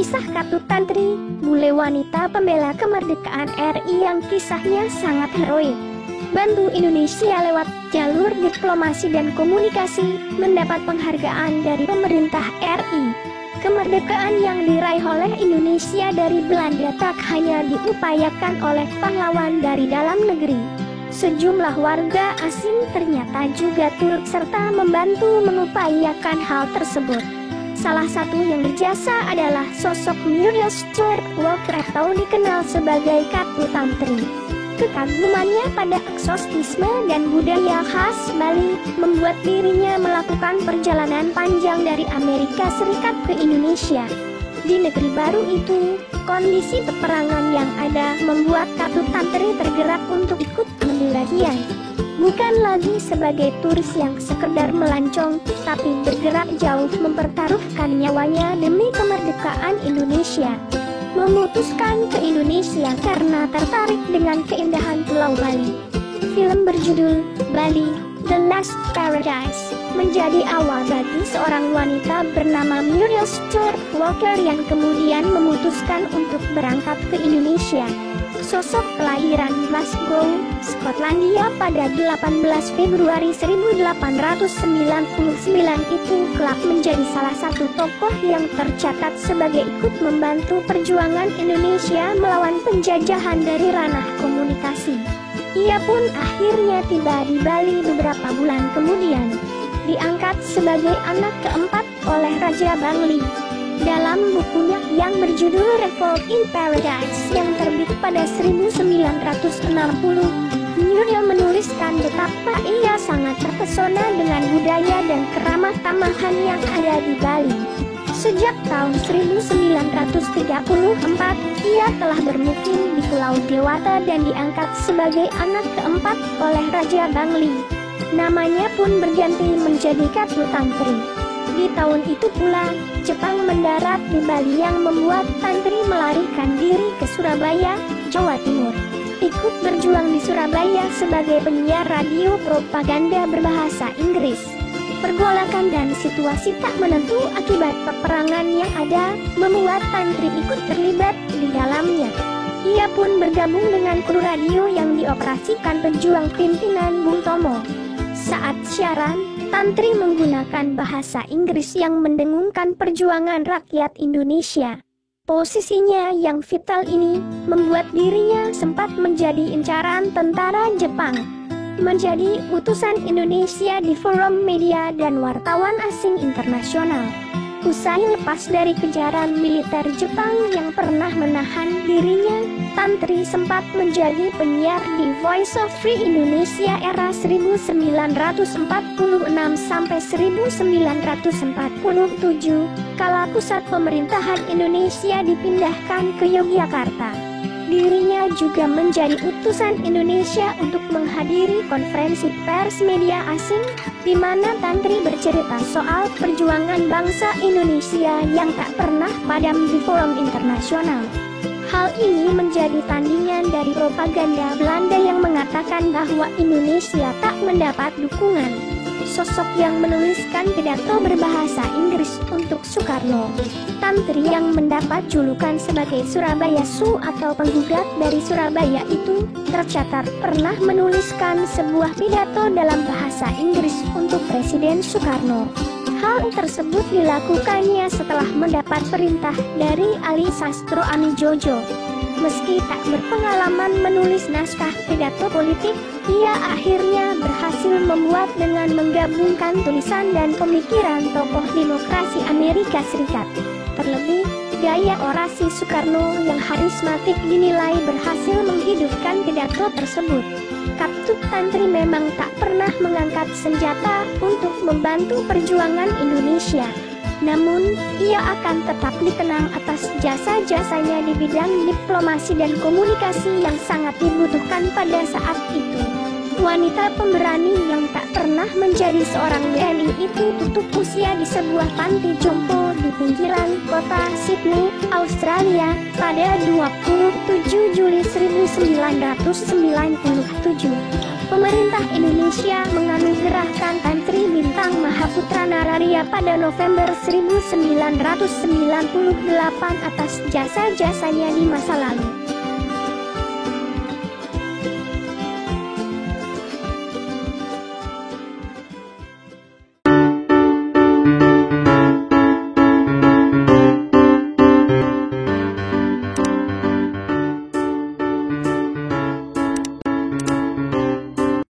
Kisah Katut Tantri, bule wanita pembela kemerdekaan RI yang kisahnya sangat heroik. Bantu Indonesia lewat jalur diplomasi dan komunikasi, mendapat penghargaan dari pemerintah RI. Kemerdekaan yang diraih oleh Indonesia dari Belanda tak hanya diupayakan oleh pahlawan dari dalam negeri. Sejumlah warga asing ternyata juga turut serta membantu mengupayakan hal tersebut. Salah satu yang berjasa adalah sosok Muriel Stuart Walker atau dikenal sebagai Katut Tantri. Kekagumannya pada eksotisme dan budaya khas Bali membuat dirinya melakukan perjalanan panjang dari Amerika Serikat ke Indonesia. Di negeri baru itu, kondisi peperangan yang ada membuat Katut Tantri tergerak untuk ikut pendakian. Bukan lagi sebagai turis yang sekedar melancong, tapi bergerak jauh mempertaruhkan nyawanya demi kemerdekaan Indonesia. Memutuskan ke Indonesia karena tertarik dengan keindahan Pulau Bali. Film berjudul Bali, The Last Paradise menjadi awal bagi seorang wanita bernama Muriel Stuart Walker yang kemudian memutuskan untuk berangkat ke Indonesia. Sosok kelahiran Glasgow, Skotlandia pada 18 Februari 1899 itu kelak menjadi salah satu tokoh yang tercatat sebagai ikut membantu perjuangan Indonesia melawan penjajahan dari ranah komunikasi. Ia pun akhirnya tiba di Bali beberapa bulan kemudian. Diangkat sebagai anak keempat oleh Raja Bangli. Dalam bukunya yang berjudul Revolt in Paradise yang terbit pada 1960, Muriel menuliskan betapa ia sangat terpesona dengan budaya dan keramah tamahan yang ada di Bali. Sejak tahun 1934, ia telah bermukim di Pulau Dewata dan diangkat sebagai anak keempat oleh Raja Bangli. Namanya pun berganti menjadi Katut Tantri. Di tahun itu pula, Jepang mendarat di Bali yang membuat Tantri melarikan diri ke Surabaya, Jawa Timur. Ikut berjuang di Surabaya sebagai penyiar radio propaganda berbahasa Inggris. Pergolakan dan situasi tak menentu akibat peperangan yang ada membuat Tantri ikut terlibat di dalamnya. Ia pun bergabung dengan kru radio yang dioperasikan pejuang pimpinan Bung Tomo. Saat siaran, Tantri menggunakan bahasa Inggris yang mendengungkan perjuangan rakyat Indonesia. Posisinya yang vital ini membuat dirinya sempat menjadi incaran tentara Jepang, menjadi utusan Indonesia di forum media dan wartawan asing internasional. Usai lepas dari kejaran militer Jepang yang pernah menahan dirinya, Tantri sempat menjadi penyiar di Voice of Free Indonesia era 1946 sampai 1947, kala pusat pemerintahan Indonesia dipindahkan ke Yogyakarta. Dirinya juga menjadi utusan Indonesia untuk menghadiri konferensi pers media asing, di mana Tantri bercerita soal perjuangan bangsa Indonesia yang tak pernah padam di forum internasional. Hal ini menjadi tandingan dari propaganda Belanda yang mengatakan bahwa Indonesia tak mendapat dukungan. Sosok yang menuliskan pidato berbahasa Inggris untuk Soekarno. Tantri yang mendapat julukan sebagai Surabaya Su atau penggugat dari Surabaya itu tercatat pernah menuliskan sebuah pidato dalam bahasa Inggris untuk Presiden Soekarno. Hal tersebut dilakukannya setelah mendapat perintah dari Ali Sastro Amijojo. Meski tak berpengalaman menulis naskah pidato politik, ia akhirnya berhasil membuat dengan menggabungkan tulisan dan pemikiran tokoh demokrasi Amerika Serikat. Terlebih, gaya orasi Soekarno yang harismatik dinilai berhasil menghidupkan pidato tersebut. Katut Tantri memang tak pernah mengangkat senjata untuk membantu perjuangan Indonesia. Namun, ia akan tetap dikenang atas jasa-jasanya di bidang diplomasi dan komunikasi yang sangat dibutuhkan pada saat itu. Wanita pemberani yang tak pernah menjadi seorang WNI itu tutup usia di sebuah panti jompo di pinggiran kota Sydney, Australia pada 27 Juli 1997. pemerintah Indonesia menganugerahkan Tan Tri Bintang Mahaputra Nararya pada November 1998 atas jasa-jasanya di masa lalu.